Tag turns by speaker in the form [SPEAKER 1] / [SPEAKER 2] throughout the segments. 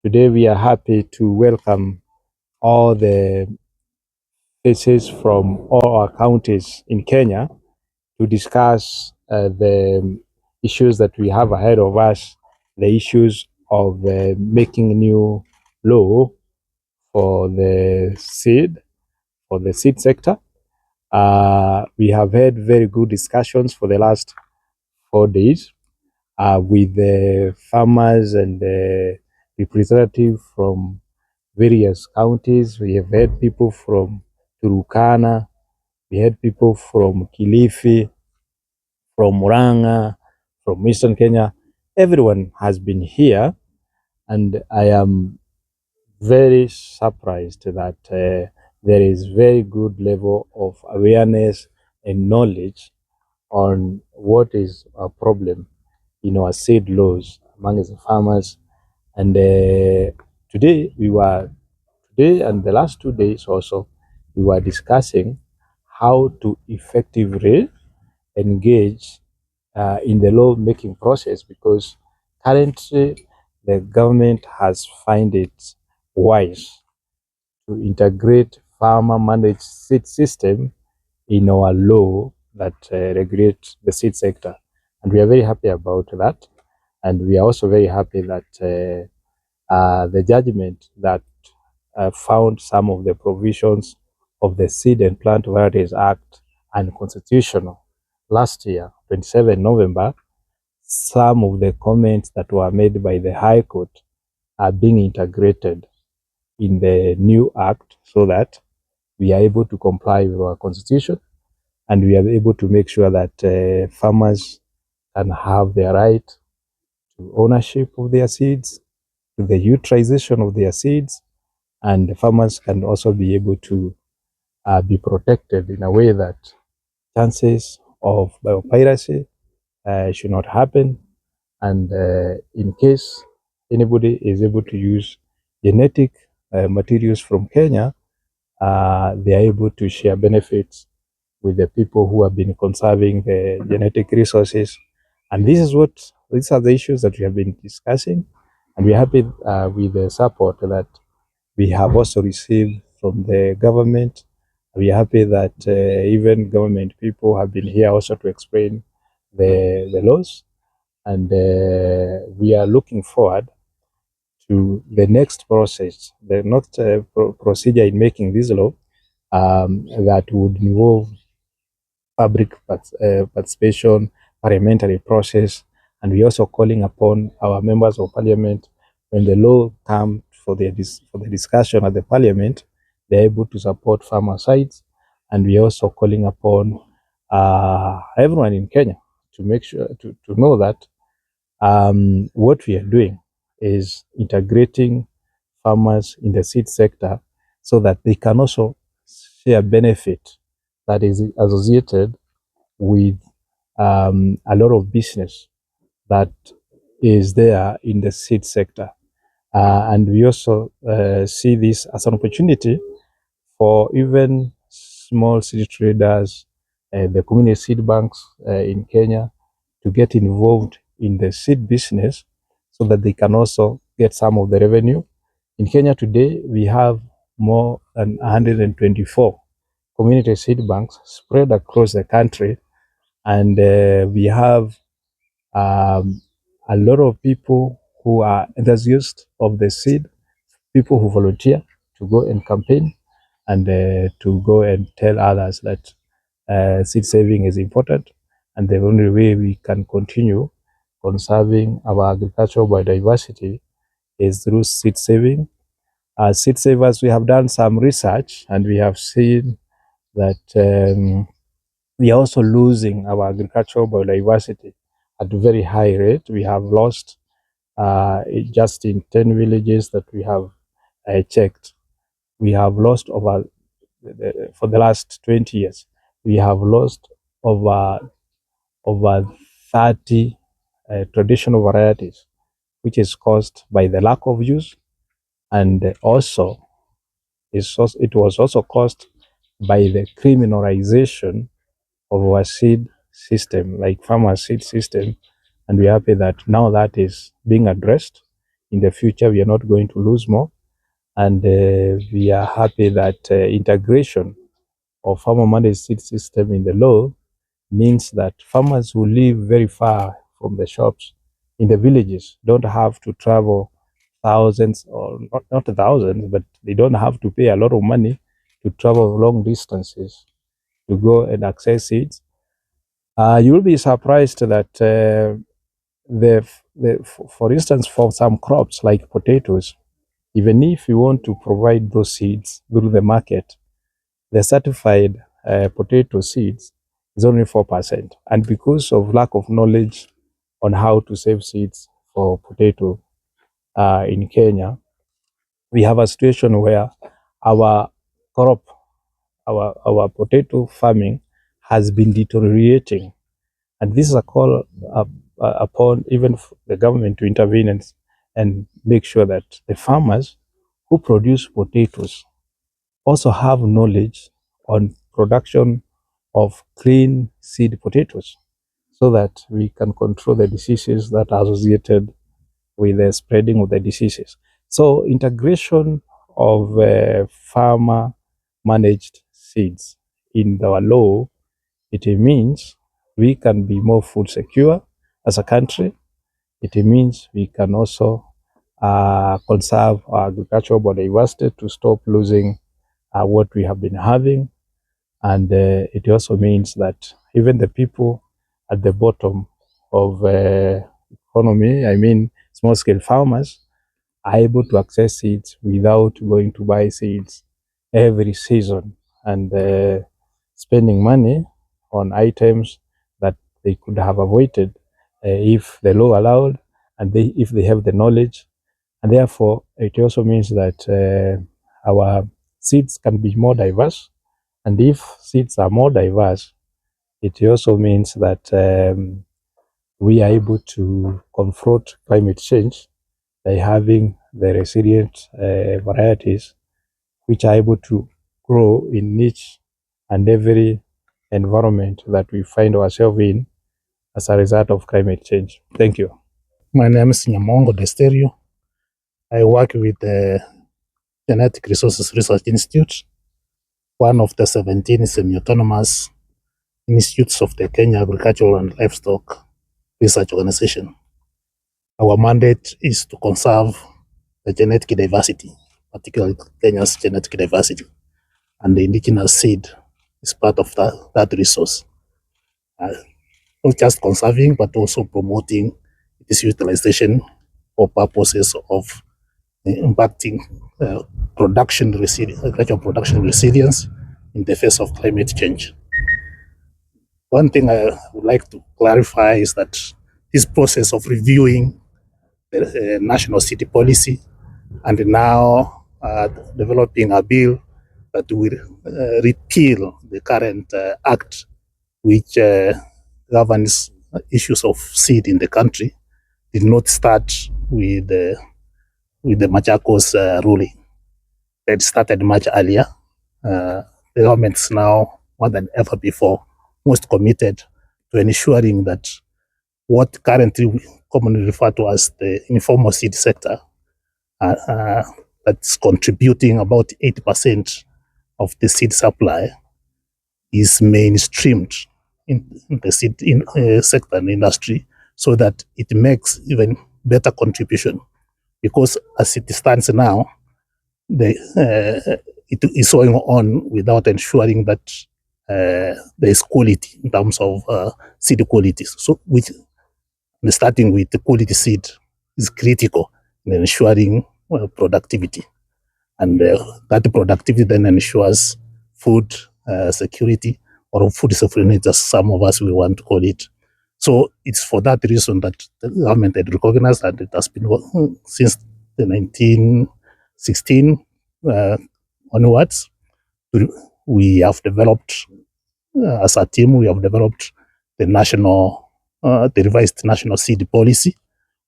[SPEAKER 1] Today we are happy to welcome all the faces from all our counties in Kenya to discuss the issues that we have ahead of us, the issues of making new law for the seed sector. We have had very good discussions for the last 4 days with the farmers and the representatives from various counties. We have had people from Turukana, we had people from Kilifi, from Murang'a, from Eastern Kenya. Everyone has been here, and I am very surprised that there is very good level of awareness and knowledge on what is a problem in our seed laws among the farmers. And today and the last 2 days also, we were discussing how to effectively engage in the law making process, because currently the government has find it wise to integrate farmer managed seed system in our law that regulates the seed sector. And we are very happy about that. And we are also very happy that the judgment that found some of the provisions of the Seed and Plant Varieties Act unconstitutional last year, 27 November. Some of the comments that were made by the High Court are being integrated in the new act so that we are able to comply with our constitution, and we are able to make sure that farmers can have their right to ownership of their seeds, to the utilization of their seeds, and the farmers can also be able to be protected in a way that chances of biopiracy should not happen. And in case anybody is able to use genetic materials from Kenya, they are able to share benefits with the people who have been conserving the genetic resources. And these are the issues that we have been discussing. And we're happy with the support that we have also received from the government. We are happy that even government people have been here also to explain the laws. And we are looking forward to the next process, the next procedure in making this law that would involve public participation, parliamentary process, and we also calling upon our members of parliament, when the law comes for the discussion at the parliament, they're able to support farmer sides, and we are also calling upon everyone in Kenya to make sure to know that what we are doing is integrating farmers in the seed sector so that they can also share benefit that is associated with a lot of business that is there in the seed sector. And we also see this as an opportunity for even small seed traders, the community seed banks in Kenya, to get involved in the seed business so that they can also get some of the revenue. In Kenya today, we have more than 124 community seed banks spread across the country, and we have a lot of people who are enthusiasts of the seed, people who volunteer to go and campaign and to go and tell others that seed saving is important, and the only way we can continue conserving our agricultural biodiversity is through seed saving. As seed savers, we have done some research and we have seen that we are also losing our agricultural biodiversity at a very high rate. We have lost just in 10 villages that we have checked. We have lost over, for the last 20 years, we have lost over 30 traditional varieties, which is caused by the lack of use, and also it was also caused by the criminalization of our seed system, like farmer seed system. And we're happy that now that is being addressed in the future we are not going to lose more. And we are happy that integration of farmer managed seed system in the law means that farmers who live very far from the shops in the villages don't have to travel thousands, or not thousands, but they don't have to pay a lot of money to travel long distances to go and access seeds. You will be surprised that for instance, for some crops like potatoes, even if you want to provide those seeds through the market, the certified potato seeds is only 4%. And because of lack of knowledge on how to save seeds for potato in Kenya, we have a situation where our crop, our potato farming has been deteriorating. And this is a call upon even the government to intervene and make sure that the farmers who produce potatoes also have knowledge on production of clean seed potatoes, so that we can control the diseases that are associated with the spreading of the diseases. So integration of farmer managed seeds in our law, it means we can be more food secure as a country. It means we can also conserve our agricultural biodiversity to stop losing what we have been having. And it also means that even the people at the bottom of economy, I mean small-scale farmers, are able to access seeds without going to buy seeds every season and spending money on items that they could have avoided if the law allowed, and if they have the knowledge. And therefore, it also means that our seeds can be more diverse. And if seeds are more diverse, it also means that we are able to confront climate change by having the resilient varieties which are able to grow in each and every environment that we find ourselves in as a result of climate change. Thank you.
[SPEAKER 2] My name is Nyamongo Desterio. I work with the Genetic Resources Research Institute, one of the 17 semi-autonomous institutes of the Kenya Agricultural and Livestock Research Organization. Our mandate is to conserve the genetic diversity, particularly Kenya's genetic diversity, and the indigenous seed is part of that resource. Not just conserving, but also promoting its utilization for purposes of impacting agricultural production resilience in the face of climate change. One thing I would like to clarify is that this process of reviewing the national city policy and now developing a bill that will repeal the current act which governs issues of seed in the country did not start with the Machakos ruling. It started much earlier. The government is now, more than ever before, most committed to ensuring that what currently we commonly refer to as the informal seed sector, that's contributing about 80% of the seed supply, is mainstreamed in the seed sector and industry, so that it makes even better contribution. Because as it stands now, it is going on without ensuring that there is quality in terms of seed qualities. So, starting with the quality seed is critical in ensuring productivity, and that productivity then ensures food security, or food sovereignty, as some of us will want to call it. So it's for that reason that the government had recognized that it has been since the 1916 onwards. We have developed, as a team, we have developed the revised national seed policy,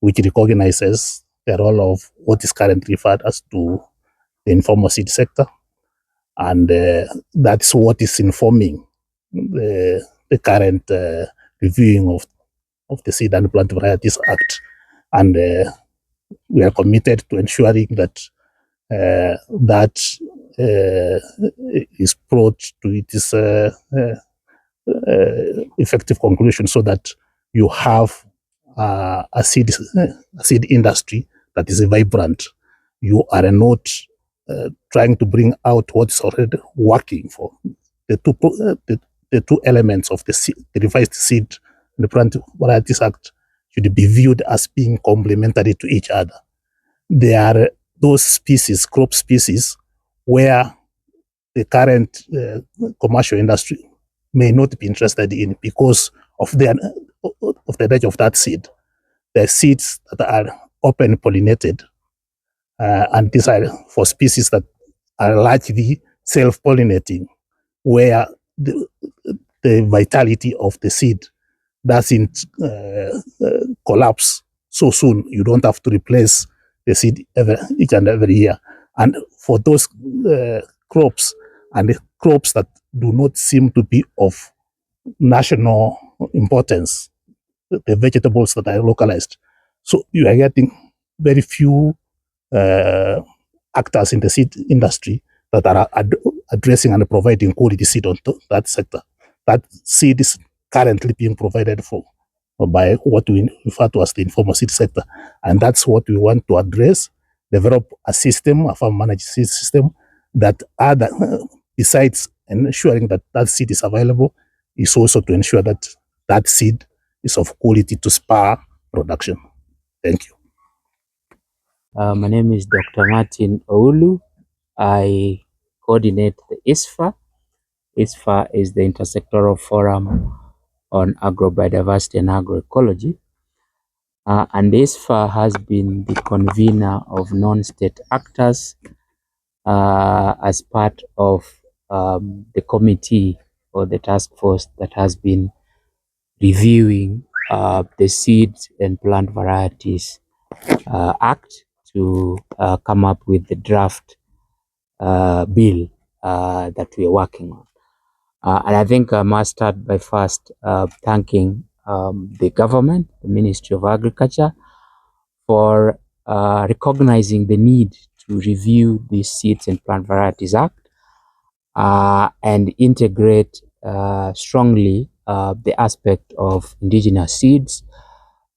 [SPEAKER 2] which recognizes the role of what is currently referred as to the informal seed sector, and that's what is informing the current reviewing of the Seed and Plant Varieties Act. And we are committed to ensuring that that is brought to its effective conclusion, so that you have a seed industry that is vibrant. You are not trying to bring out what's already working. For the two elements of the revised seed and the Plant Varieties Act should be viewed as being complementary to each other. There are those species, crop species, where the current commercial industry may not be interested in because of the nature of that seed. The seeds that are open pollinated, and these are for species that are largely self-pollinating, where the vitality of the seed doesn't collapse so soon. You don't have to replace the seed each and every year. And for those crops and the crops that do not seem to be of national importance, the vegetables that are localized, so you are getting very few uh, actors in the seed industry that are addressing and providing quality seed on that sector. That seed is currently being provided for by what we refer to as the informal seed sector. And that's what we want to address, develop a system, a farm managed seed system that other, besides ensuring that that seed is available, is also to ensure that that seed is of quality to spur production. Thank you.
[SPEAKER 3] My name is Dr. Martin Oulu. I coordinate the ISFA. ISFA is the Intersectoral Forum on Agrobiodiversity and Agroecology. And ISFA has been the convener of non-state actors as part of the committee or the task force that has been reviewing the Seeds and Plant Varieties Act to come up with the draft bill that we are working on. And I think I must start by first thanking the government, the Ministry of Agriculture, for recognizing the need to review the Seeds and Plant Varieties Act and integrate strongly the aspect of indigenous seeds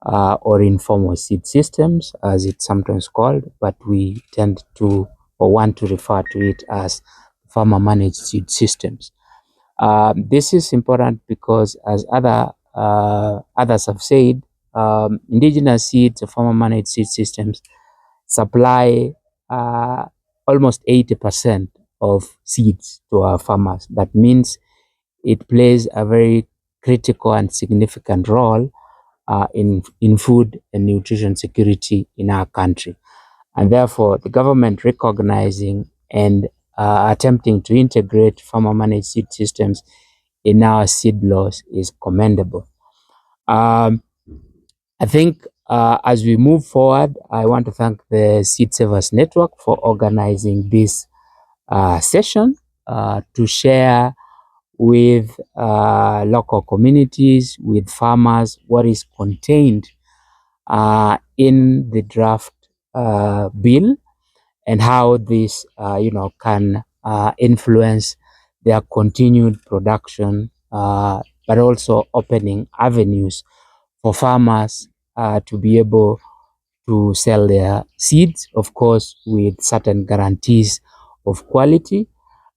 [SPEAKER 3] or informal seed systems, as it's sometimes called, but we tend to or want to refer to it as farmer managed seed systems. This is important because, as others have said, indigenous seeds or farmer managed seed systems supply almost 80% of seeds to our farmers. That means it plays a very critical and significant role in food and nutrition security in our country. And therefore, the government recognizing and attempting to integrate farmer managed seed systems in our seed laws is commendable. I think as we move forward, I want to thank the Seed Savers Network for organizing this session to share with local communities, with farmers, what is contained in the draft bill and how this, can influence their continued production, but also opening avenues for farmers to be able to sell their seeds, of course, with certain guarantees of quality.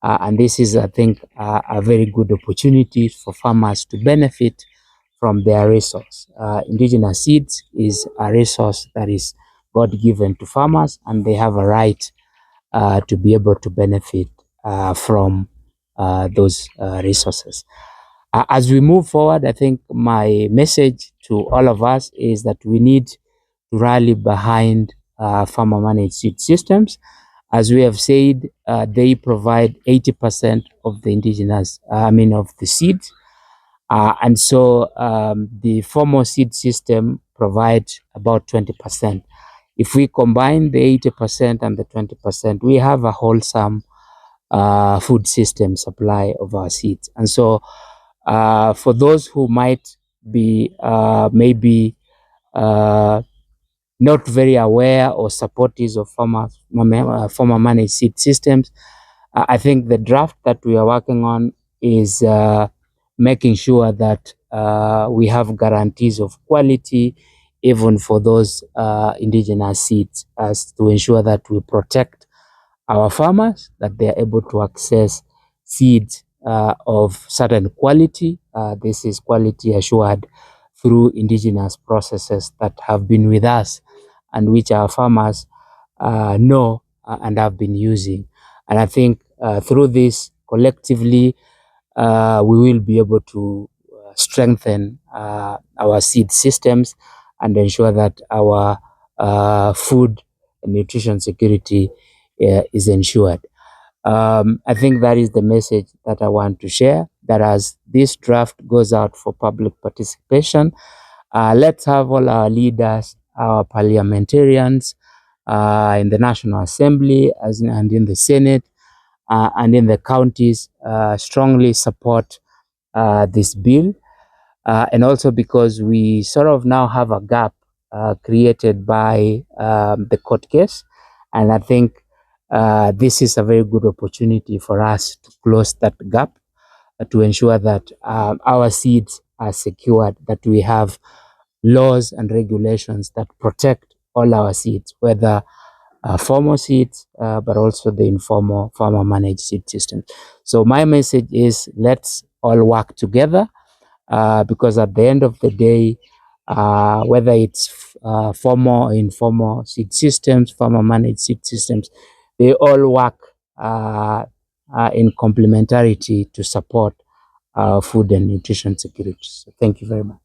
[SPEAKER 3] And this is, I think, a very good opportunity for farmers to benefit from their resource. Indigenous seeds is a resource that is God-given to farmers, and they have a right to be able to benefit from those resources. As we move forward, I think my message to all of us is that we need to rally behind farmer managed seed systems. As we have said, they provide 80% of the of the seeds. And so the formal seed system provides about 20%. If we combine the 80% and the 20%, we have a wholesome food system supply of our seeds. And so for those who might be maybe not very aware or supporters of farmer managed seed systems. I think the draft that we are working on is making sure that we have guarantees of quality even for those indigenous seeds, as to ensure that we protect our farmers, that they are able to access seeds of certain quality. This is quality assured through indigenous processes that have been with us and which our farmers know and have been using. And I think through this, collectively, we will be able to strengthen our seed systems and ensure that our food and nutrition security is ensured. I think that is the message that I want to share, that as this draft goes out for public participation, let's have all our leaders, our parliamentarians in the National Assembly and in the Senate and in the counties strongly support this bill. And also because we sort of now have a gap created by the court case. And I think this is a very good opportunity for us to close that gap, to ensure that our seeds are secured, that we have laws and regulations that protect all our seeds, whether formal seeds, but also the informal farmer managed seed system. So my message is, let's all work together, because at the end of the day, whether it's formal or informal seed systems, farmer managed seed systems, they all work in complementarity to support food and nutrition security. So thank you very much.